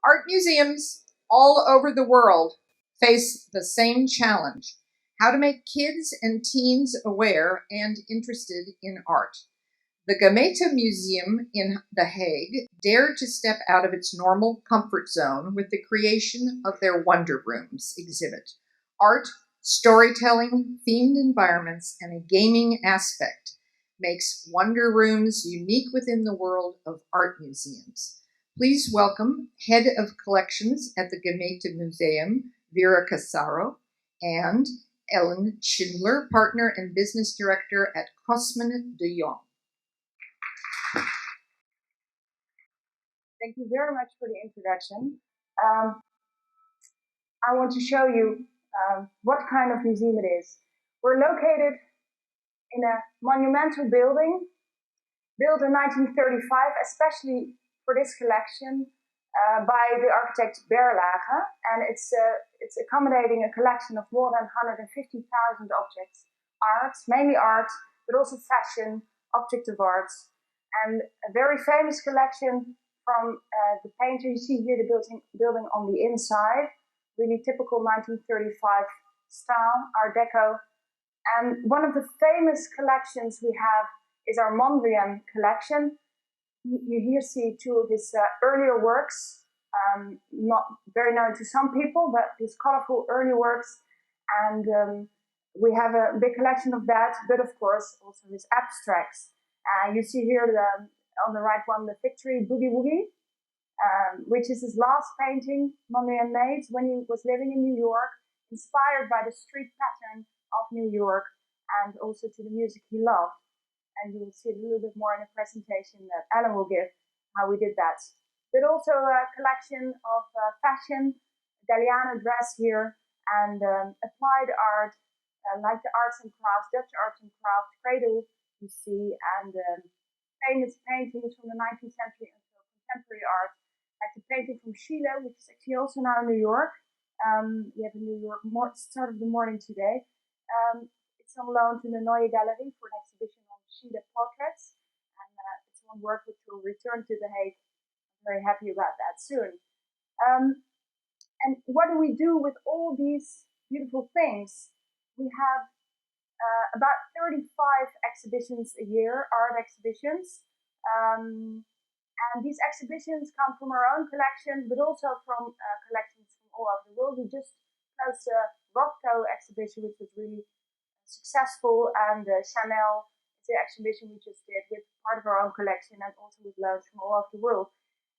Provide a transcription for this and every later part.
Art museums all over the world face the same challenge: how to make kids and teens aware and interested in art. The Gemeentemuseum in The Hague dared to step out of its normal comfort zone with the creation of their Wonder Rooms exhibit. Art, storytelling, themed environments, and a gaming aspect makes Wonder Rooms unique within the world of art museums. Please welcome Head of Collections at the Gemeentemuseum, Vera Casaro, and Ellen Schindler, Partner and Business Director at Cosman de Jong. Thank you very much for the introduction. I want to show you what kind of museum it is. We're located in a monumental building built in 1935, especially for this collection by the architect Berlage, and it's accommodating a collection of more than 150,000 objects, mainly art, but also fashion, object of art, and a very famous collection from the painter. You see here the building on the inside, really typical 1935 style, Art Deco. And one of the famous collections we have is our Mondrian collection. You here see two of his earlier works, not very known to some people, but his colorful early works. And we have a big collection of that, but of course also his abstracts. You see here on the right one, the Victory Boogie Woogie, which is his last painting Mondrian made when he was living in New York, inspired by the street pattern of New York and also to the music he loved. And you will see a little bit more in a presentation that Ellen will give, how we did that. But also a collection of fashion, Galliano dress here, and applied art, like the arts and crafts, Dutch arts and crafts, cradle you see, and famous paintings from the 19th century until contemporary art, like the painting from Sheila, which is actually also now in New York. We have a New York start of the morning today. It's on loan to the Neue Gallery for an exhibition on Sheila portraits, and it's one work which will return to The Hague. I'm very happy about that soon. And what do we do with all these beautiful things? We have about 35 exhibitions a year, art exhibitions. And these exhibitions come from our own collection, but also from collections from all over the world. We just closed a Rothko exhibition, which was really successful, and Chanel is the exhibition we just did with part of our own collection and also with loads from all over the world.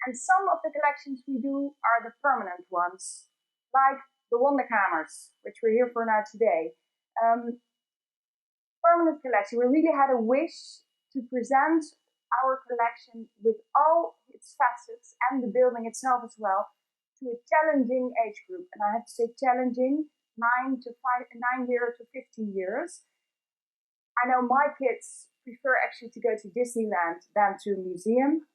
And some of the collections we do are the permanent ones, like the Wonderkamers, which we're here for now today. Permanent collection, we really had a wish to present our collection with all its facets and the building itself as well to a challenging age group. And I have to say challenging, 9 years to 15 years. I know my kids prefer actually to go to Disneyland than to a museum.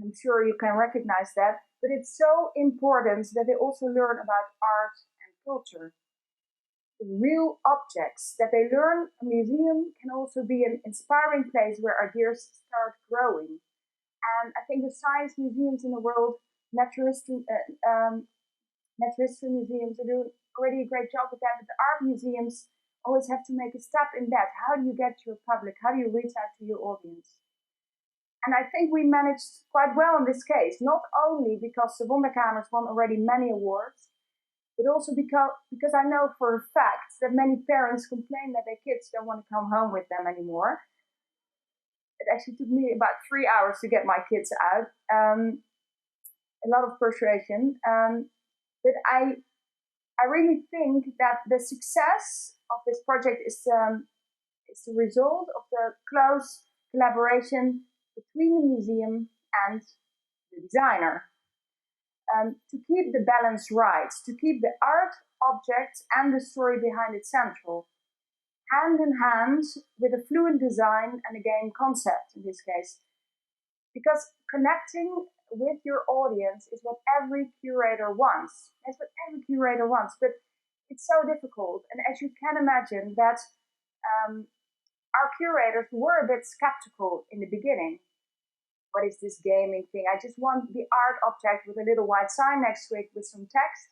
I'm sure you can recognize that, but it's so important that they also learn about art and culture. Real objects that they learn. A museum can also be an inspiring place where ideas start growing. And I think the science museums in the world, natural history museums are doing already a great job with that, but the art museums always have to make a step in that. How do you get to your public? How do you reach out to your audience? And I think we managed quite well in this case, not only because the Wonderkamers won already many awards, but also because I know for a fact that many parents complain that their kids don't want to come home with them anymore. It actually took me about 3 hours to get my kids out. A lot of persuasion. But I really think that the success of this project is the result of the close collaboration between the museum and the designer. To keep the balance right, to keep the art, objects, and the story behind it central, hand in hand with a fluent design and a game concept in this case. Because connecting with your audience is what every curator wants. That's what every curator wants, but it's so difficult. And as you can imagine, that our curators were a bit skeptical in the beginning. what is this gaming thing? I just want the art object with a little white sign next to it with some text.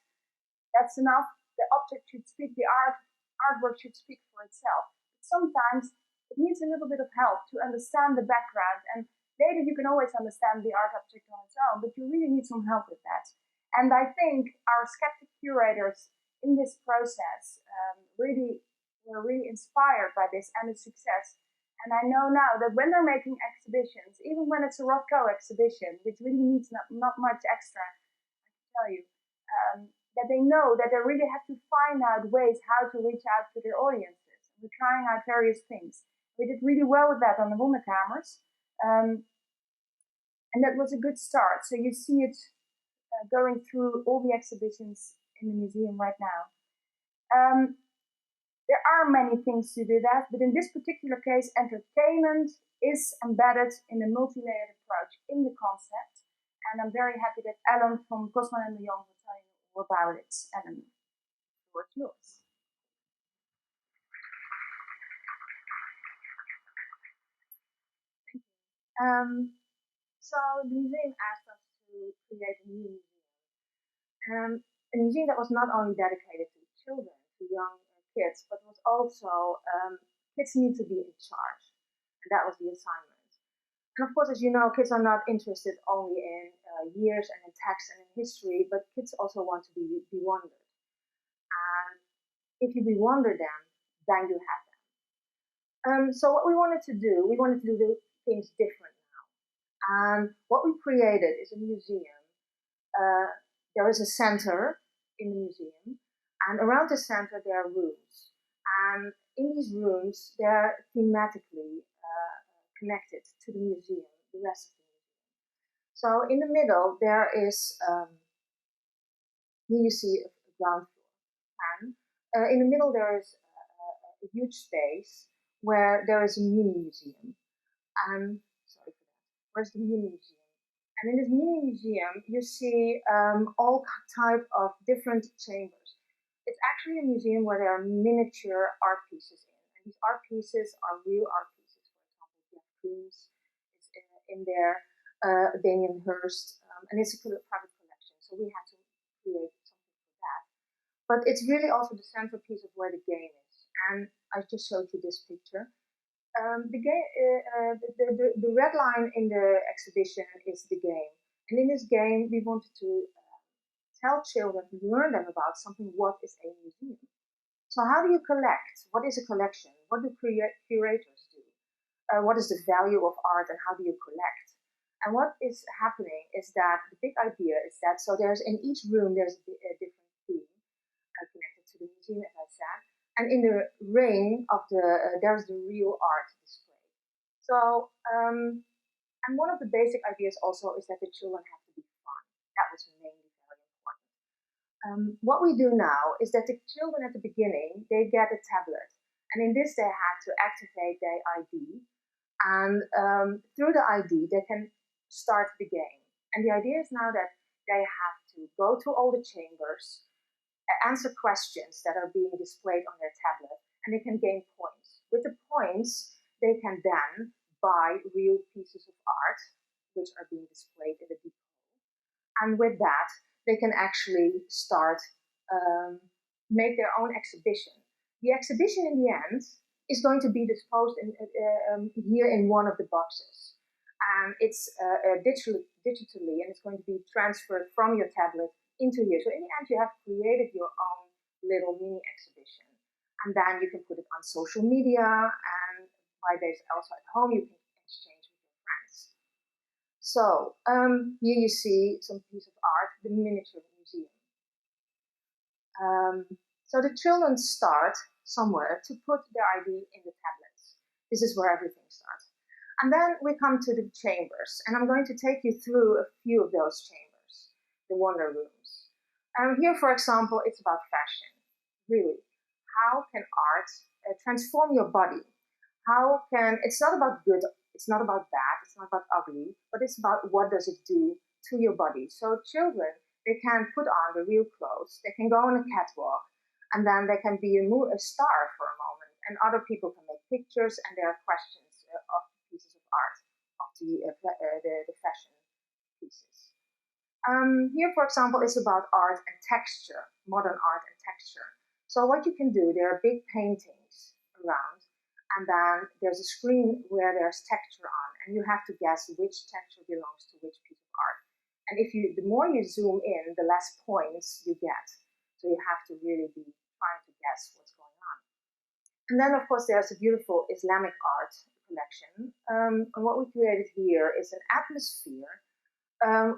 That's enough. The object should speak, the artwork should speak for itself. But sometimes it needs a little bit of help to understand the background, and later you can always understand the art object on its own, but you really need some help with that. And I think our skeptic curators in this process were really inspired by this and its success. And I know now that when they're making exhibitions, even when it's a Rothko exhibition, which really needs not much extra, I can tell you, that they know that they really have to find out ways how to reach out to their audiences. We're trying out various things. We did really well with that on the Wonderkamers. And that was a good start. So you see it going through all the exhibitions in the museum right now. There are many things to do that, but in this particular case, entertainment is embedded in a multi-layered approach in the concept. And I'm very happy that Ellen from Cosmo and de Jong will tell you more about it. Ellen, the floor is yours. Thank you. So the museum asked us to create a new museum. A museum that was not only dedicated to children, to young kids, but was also kids need to be in charge, and that was the assignment. And of course, as you know, kids are not interested only in years and in text and in history, but kids also want to be bewondered. And if you bewonder them, then you have them. So what we wanted to do the things different now. And what we created is a museum. There is a center in the museum, and around the center there are rooms. And in these rooms, they're thematically connected to the museum, the rest of the museum. So in the middle, there is, here you see a ground floor plan. In the middle, there is a huge space where there is a mini museum. And, sorry for that, where's the mini museum? And in this mini museum, you see all type of different chambers. It's actually a museum where there are miniature art pieces in. And these art pieces are real art pieces. For example, Jeff Koons is in there, Damien Hirst, and it's a private collection. So we had to create something for that. But it's really also the centerpiece of where the game is. And I just showed you this picture. The red line in the exhibition is the game. And in this game, we wanted to tell children, learn them about something, what is a museum. So how do you collect? What is a collection? What do curators do? What is the value of art and how do you collect? And what is happening is that the big idea is that, so there's in each room, there's a different theme connected to the museum, as I said. And in the ring of there's the real art display. So, and one of the basic ideas also is that the children have to be fun. That was mainly very important. What we do now is that the children at the beginning, they get a tablet. And in this, they have to activate their ID. And through the ID, they can start the game. And the idea is now that they have to go to all the chambers, answer questions that are being displayed on their tablet, and they can gain points. With the points, they can then buy real pieces of art, which are being displayed in the depot. And with that, they can actually start, make their own exhibition. The exhibition in the end is going to be disposed here in one of the boxes. And it's digitally, and it's going to be transferred from your tablet into here. So in the end, you have created your own little mini exhibition. And then you can put it on social media, and by days also at home, you can exchange with your friends. So here you see some piece of art, the miniature museum. So the children start somewhere to put their ID in the tablets. This is where everything starts. And then we come to the chambers, and I'm going to take you through a few of those chambers, the wonder rooms. Here, for example, it's about fashion. Really, how can art transform your body? It's not about good, it's not about bad, it's not about ugly, but it's about what does it do to your body. So children, they can put on the real clothes, they can go on a catwalk, and then they can be a star for a moment, and other people can make pictures, and there are questions of pieces of art, of the fashion pieces. Here, for example, is about art and texture, modern art and texture. So what you can do, there are big paintings around, and then there's a screen where there's texture on, and you have to guess which texture belongs to which piece of art. And the more you zoom in, the less points you get. So you have to really be trying to guess what's going on. And then, of course, there's a beautiful Islamic art collection. And what we created here is an atmosphere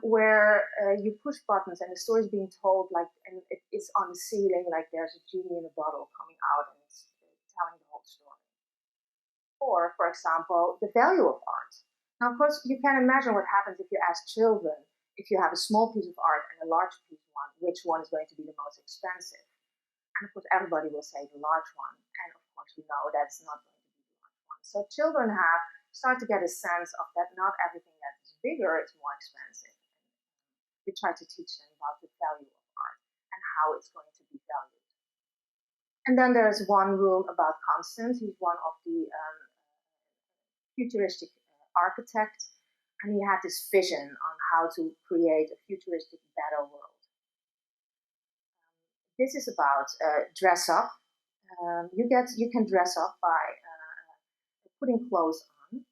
where you push buttons and the story is being told and it's on the ceiling, like there's a genie in a bottle coming out and it's telling the whole story. Or, for example, the value of art. Now, of course, you can imagine what happens if you ask children, if you have a small piece of art and a large piece one, which one is going to be the most expensive? And of course, everybody will say the large one. And of course, we know that's not going to be the large one. So children start to get a sense of that not everything that is bigger is more expensive. We try to teach them about the value of art and how it's going to be valued. And then there's one room about Constance. He's one of the futuristic architect, and he had this vision on how to create a futuristic, better world. This is about dress up. You can dress up by putting clothes on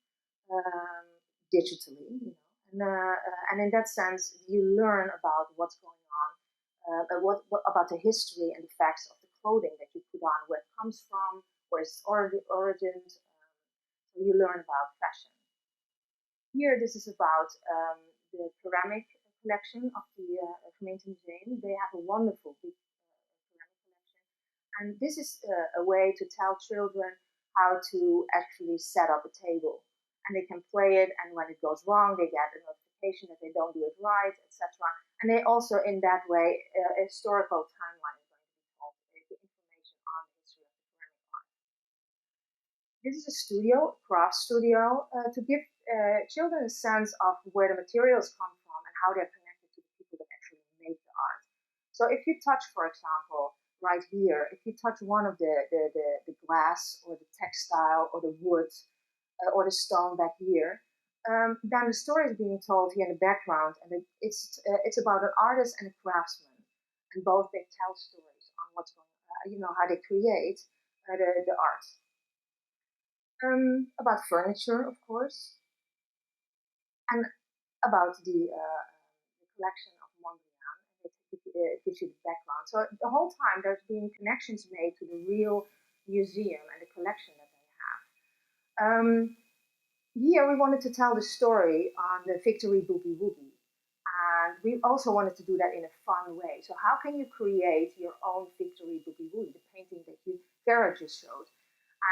digitally, and in that sense, you learn about what's going on, what about the history and the facts of the clothing that you put on, where it comes from, where its origins. So you learn about fashion. Here, this is about the ceramic collection of the Gemeentemuseum. They have a wonderful big ceramic collection. And this is a way to tell children how to actually set up a table. And they can play it, and when it goes wrong, they get a notification that they don't do it right, etc. And they also, in that way, a historical timeline is going to be told, the information on the history of the ceramic art. This is a studio, a craft studio, to give children a sense of where the materials come from and how they're connected to the people that actually make the art. So if you touch, for example, right here, if you touch one of the glass or the textile or the wood or the stone back here, then the story is being told here in the background, and it's about an artist and a craftsman, and both they tell stories on what's going on, how they create the art. About furniture, of course, and about the collection of Mondrian. It gives you the background. So the whole time there's been connections made to the real museum and the collection that they have. Here we wanted to tell the story on the Victory Boogie Woogie. And we also wanted to do that in a fun way. So how can you create your own Victory Boogie Woogie, the painting that Thea just showed?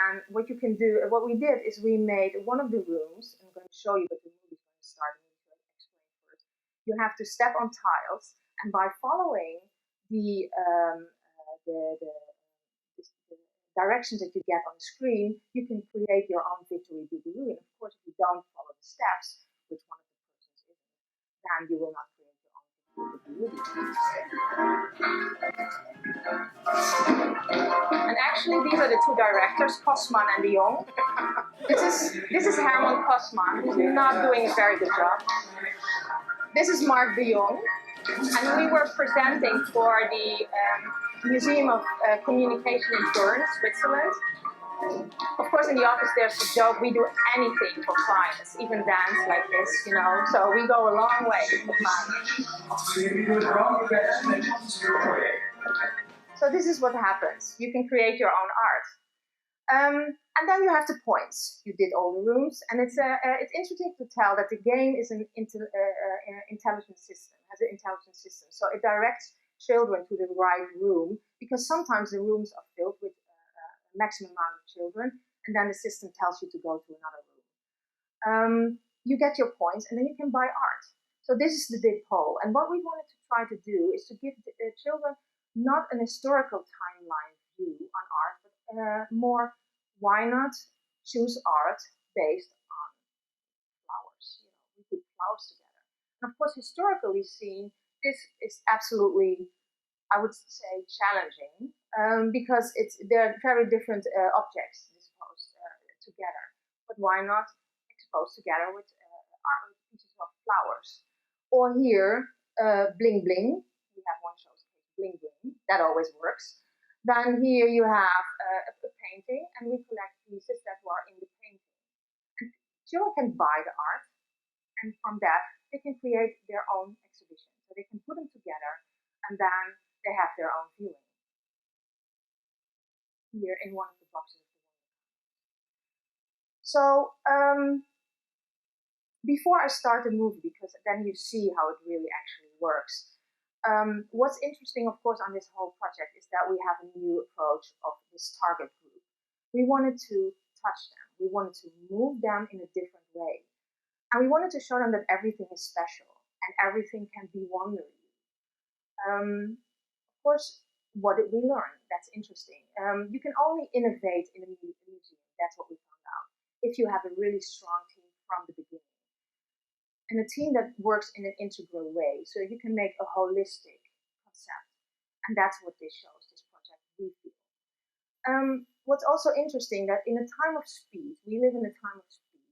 And what you can do, what we did is we made one of the rooms. I'm going to show you, but the movie is going to start. I'm going to explain first. You have to step on tiles, and by following the directions that you get on the screen, you can create your own Victory Boogaloo. And of course, if you don't follow the steps, which one of the persons isn't, then you will not create your own Victory Boogaloo. And actually, these are the two directors, Kosman and de Jong. This is Herman Kosman, who's not doing a very good job. This is Mark de Jong, and we were presenting for the Museum of Communication in Bern, Switzerland. Of course, in the office there's a joke, we do anything for clients, even dance like this, so we go a long way with So this is what happens. You can create your own art. And then you have the points. You did all the rooms, and it's interesting to tell that the game is an intelligent system, has an intelligent system. So it directs children to the right room, because sometimes the rooms are filled with a maximum amount of children, and then the system tells you to go to another room. You get your points, and then you can buy art. So this is the big poll. And what we wanted to try to do is to give children not an historical timeline view on art, but more, why not choose art based on flowers? We put flowers together. And of course, historically seen, this is absolutely, I would say, challenging, because they're very different objects disposed together. But why not expose together with pieces of flowers. Or here, bling bling. We have one showcase, bling bling. That always works. Then here you have a painting, and we collect pieces that were in the painting. And children can buy the art, and from that they can create their own exhibition. So they can put them together, and then they have their own viewing. Here in one of the boxes of the Worldbuildr. So before I start the movie, because then you see how it really actually works. What's interesting, of course, on this whole project is that we have a new approach of this target group. We wanted to touch them. We wanted to move them in a different way. And we wanted to show them that everything is special and everything can be wondering. Of course, what did we learn? That's interesting. You can only innovate in a museum. That's what we found out. If you have a really strong team from the beginning. And a team that works in an integral way. So you can make a holistic concept. And that's what this shows, this project, we feel. What's also interesting that in a time of speed, we live in a time of speed,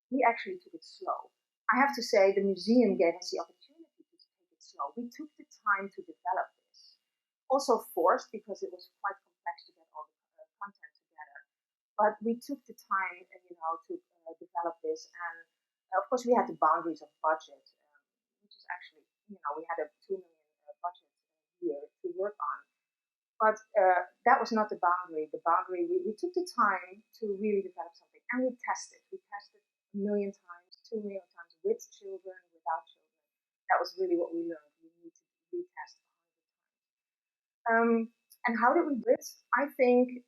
we actually took it slow. I have to say the museum gave us the opportunity to take it slow. We took the time to develop this. Also forced because it was quite complex to get all the content together. But we took the time, to develop this. And of course, we had the boundaries of budget, which is actually, we had a 2 million budget here to work on. But that was not the boundary. The boundary, we took the time to really develop something. And we tested. We tested 1 million times, 2 million times with children, without children. That was really what we learned. We need to retest 100 times. And how did we do it? I think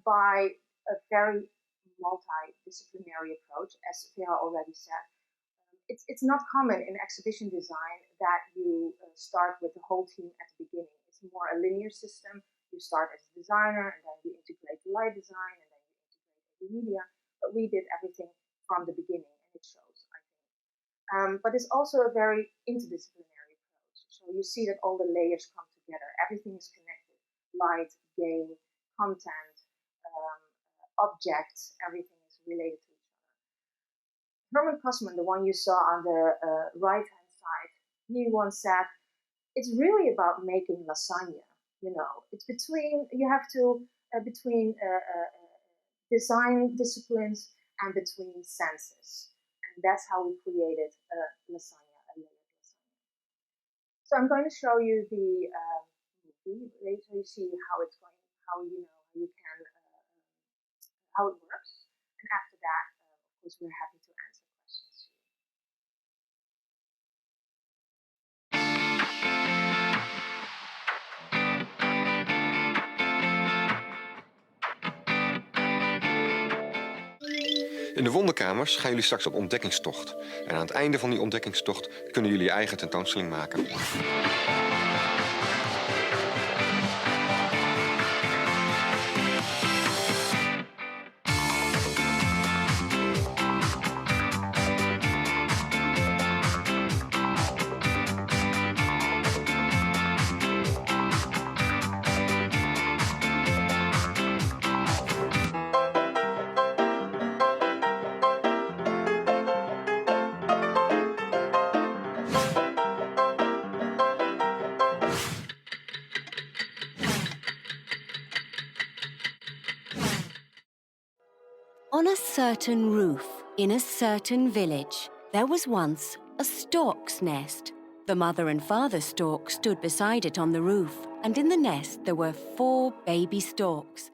by a very multidisciplinary approach, as Thea already said. It's not common in exhibition design that you start with the whole team at the beginning. It's more a linear system. You start as a designer, and then you integrate the light design, and then you integrate the media. But we did everything from the beginning, and it shows, I think. But it's also a very interdisciplinary approach. So you see that all the layers come together. Everything is connected. Light, game, content, objects, everything is related to each other. Herman Kosman, the one you saw on the right-hand side, he once said, it's really about making lasagna. It's between, you have to, between design disciplines and between senses. And that's how we created lasagna, a layered lasagna. So I'm going to show you the movie, so you see how it's going, how you can, how it works. And after that, of course, we're happy to answer questions. In de wonderkamers gaan jullie straks op ontdekkingstocht. En aan het einde van die ontdekkingstocht kunnen jullie je eigen tentoonstelling maken. On a certain roof, in a certain village, there was once a stork's nest. The mother and father stork stood beside it on the roof, and in the nest there were 4 baby storks.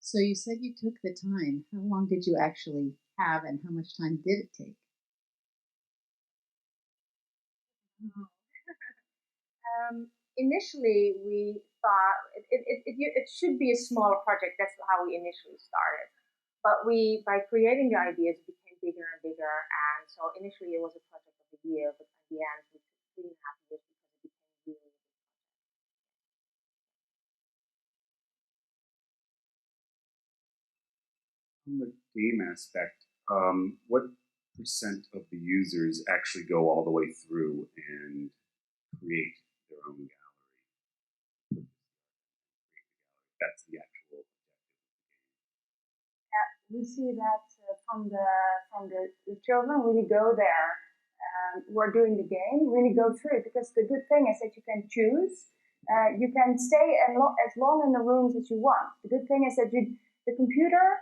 So you said you took the time. How long did you actually have, and how much time did it take? Initially, we thought it should be a smaller project. That's how we initially started. But by creating the ideas, it became bigger and bigger. And so initially, it was a project of a year, but at the end, we took 3.5 years because it became really a big project. On the game aspect, what percent of the users actually go all the way through and create their own gallery? That's the actual objective. We see that from the children really go there who are doing the game, really go through it, because the good thing is that you can choose. You can stay as long in the rooms as you want. The good thing is that the computer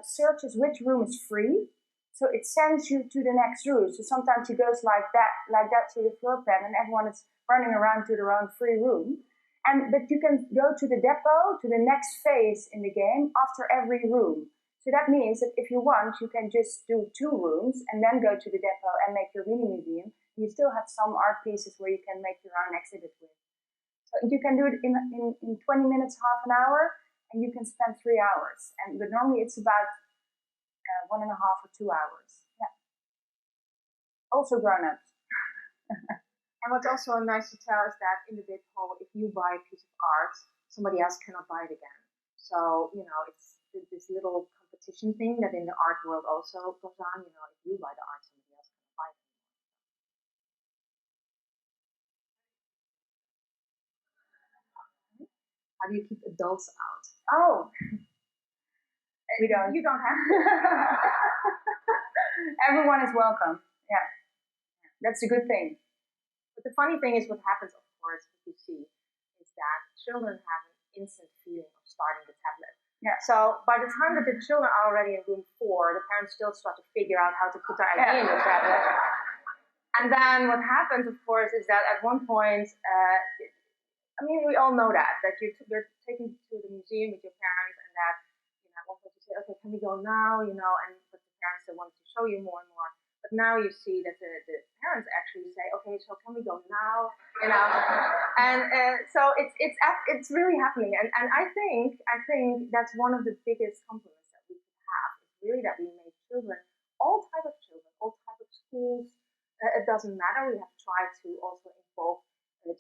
searches which room is free, so it sends you to the next room. So sometimes it goes like that through the floor plan, and everyone is running around to their own free room. But you can go to the depot, to the next phase in the game after every room. So that means that if you want, you can just do 2 rooms and then go to the depot and make your mini museum. You still have some art pieces where you can make your own exhibit with. So you can do it in 20 minutes, half an hour, and you can spend 3 hours. But normally it's about 1.5 or 2 hours. Yeah. Also grown-ups. And what's also nice to tell is that in the big hall, if you buy a piece of art, somebody else cannot buy it again. So, it's this little competition thing that in the art world also goes on. If you buy the art, somebody else cannot buy it anymore. How do you keep adults out? Oh, we don't. You don't have to. Everyone is welcome. Yeah, that's a good thing. But the funny thing is, what happens, of course, what you see, is that children have an instant feeling of starting the tablet. Yeah. So by the time that the children are already in room 4, the parents still start to figure out how to put their idea in the tablet. And then what happens, of course, is that at one point, we all know that you're taken to the museum with your parents, and that at one point you say, okay, can we go now? But the parents still want to show you more and more. But now you see that the parents actually say, okay, so can we go now? And so it's really happening. And I think that's one of the biggest compliments that we could have. It's really that we make children, all type of schools. It doesn't matter. We have tried to also involve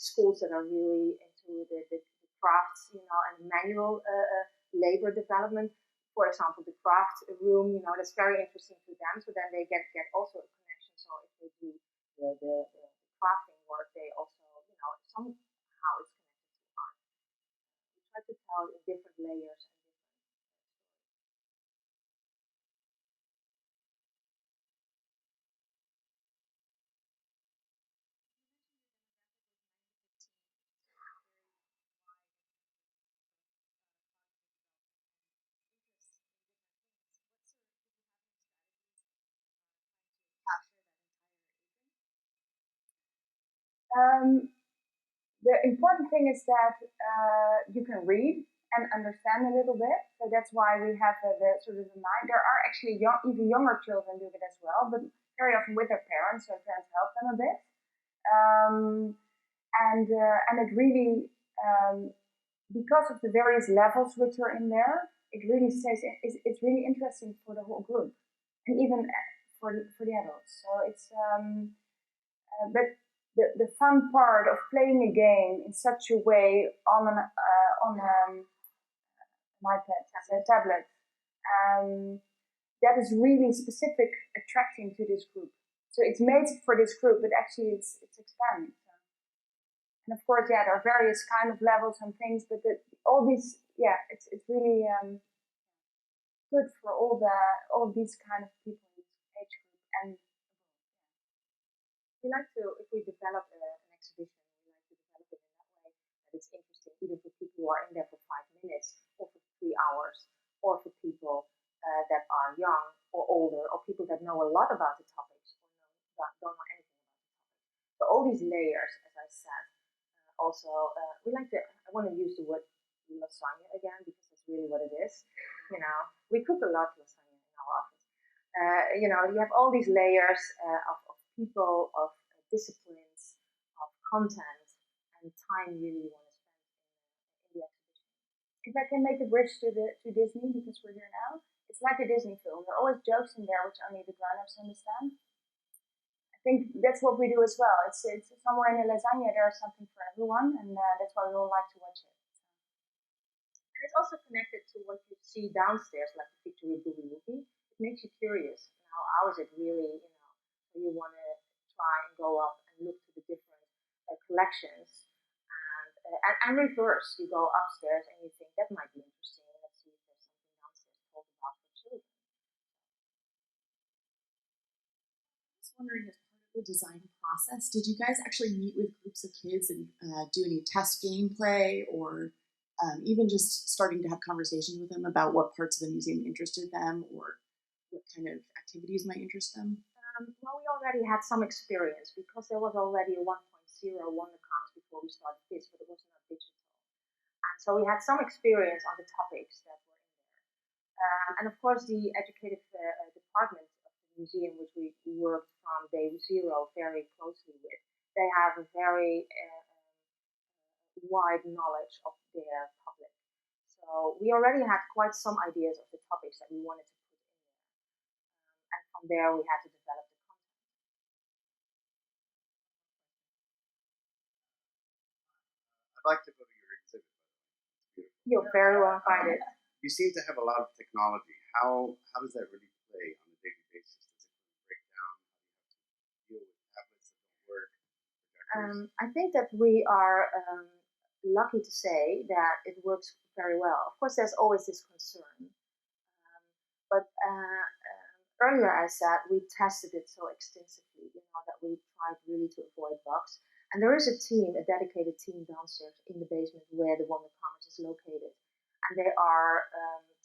schools that are really into the crafts, and manual labor development. For example, the craft room, that's very interesting to them. So then they get also a connection. So if they do the crafting work, they also, somehow it's connected to art. We try to tell in different layers and different The important thing is that you can read and understand a little bit. So that's why we have the sort of the mind. There are actually even younger children doing it as well, but very often with their parents, so parents help them a bit. And it really, because of the various levels which are in there, it really says it's really interesting for the whole group, and even for the adults. So it's but the fun part of playing a game in such a way on an iPad, a tablet, that is really specific, attracting to this group. So it's made for this group, but actually it's expanding. So. And of course, there are various kind of levels and things, but all these, it's really good for all these kind of people in this age group. And we like to, if we develop an exhibition, we like to develop it in that way that it's interesting, either for people who are in there for 5 minutes, or for 3 hours, or for people that are young or older, or people that know a lot about the topics or don't know anything about the topic. So all these layers, as I said, also I want to use the word lasagna again, because it's really what it is. We cook a lot lasagna in our office. You have all these layers of people, of disciplines, of content, and time really you want to spend in the exhibition. If I can make a bridge to Disney, because we're here now, it's like a Disney film. There are always jokes in there which only the grown-ups understand. I think that's what we do as well. It's somewhere in a lasagna there's something for everyone, and that's why we all like to watch it. And it's also connected to what you see downstairs, like the Victory Movie movie. It makes you curious. How is it really? So you want to try and go up and look to the different collections, and reverse. You go upstairs and you think that might be interesting. Let's see if there's something downstairs told about for children. I was wondering, as part of the design process, did you guys actually meet with groups of kids and do any test gameplay, or even just starting to have conversations with them about what parts of the museum interested them, or what kind of activities might interest them? Well, we already had some experience because there was already a 1.0 WonderCons before we started this, but it was not digital. And so we had some experience on the topics that were in there. And of course, the educative department of the museum, which we worked from day zero very closely with, they have a very wide knowledge of their public. So we already had quite some ideas of the topics that we wanted to put in there. And from there, we had to develop the content. I'd like to go to your exhibit, by the way. It's beautiful. You're very well invited. You seem to have a lot of technology. How does that really play on a daily basis? Does it break down? How do you have to deal with tablets that don't work? I think that we are lucky to say that it works very well. Of course, there's always this concern. But earlier I said we tested it so extensively, that we tried really to avoid bugs. And there is a team, a dedicated team downstairs in the basement where the WonderCommons is located. And they are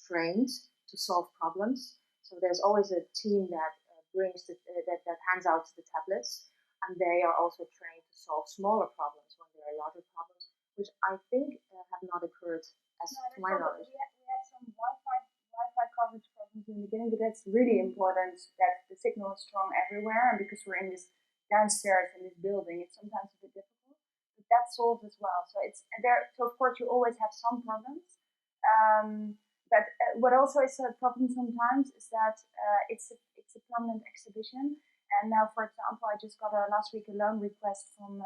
trained to solve problems. So there's always a team that brings that hands out the tablets, and they are also trained to solve smaller problems when there are larger problems, which I think have not occurred to my knowledge. We had some Wi-Fi coverage problems in the beginning, but that's really important that the signal is strong everywhere, and because we're in this downstairs in this building, it's sometimes a bit difficult. But that's solved as well. So it's there. So of course you always have some problems. But what also is a problem sometimes is that it's a permanent exhibition. And now, for example, I just got last week a loan request from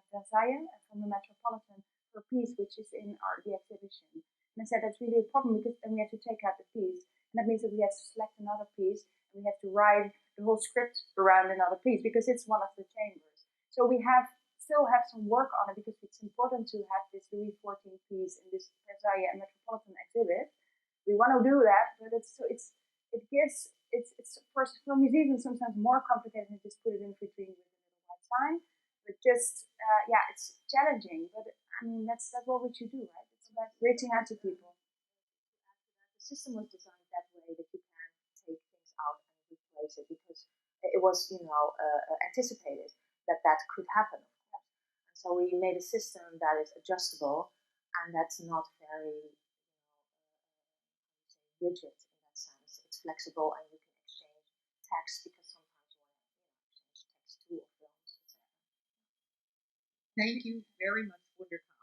Versailles, from the Metropolitan, for a piece which is in the exhibition. And I said that's really a problem because then we have to take out the piece, and that means that we have to select another piece, and we have to write the whole script around another piece because it's one of the chambers. So we still have some work on it because it's important to have this Louis XIV piece in this Versailles and Metropolitan exhibit. We want to do that, but it's for museums sometimes more complicated than just put it in between with a little white sign. But just it's challenging. But I mean that's what we should do, right? It's about reaching out to people. The system was designed that way that you can take things out and replace it because it was anticipated that could happen. So we made a system that is adjustable and that's not very rigid in that sense. It's flexible and you can exchange text because sometimes you want to exchange text to or films, etc. Thank you very much for your time.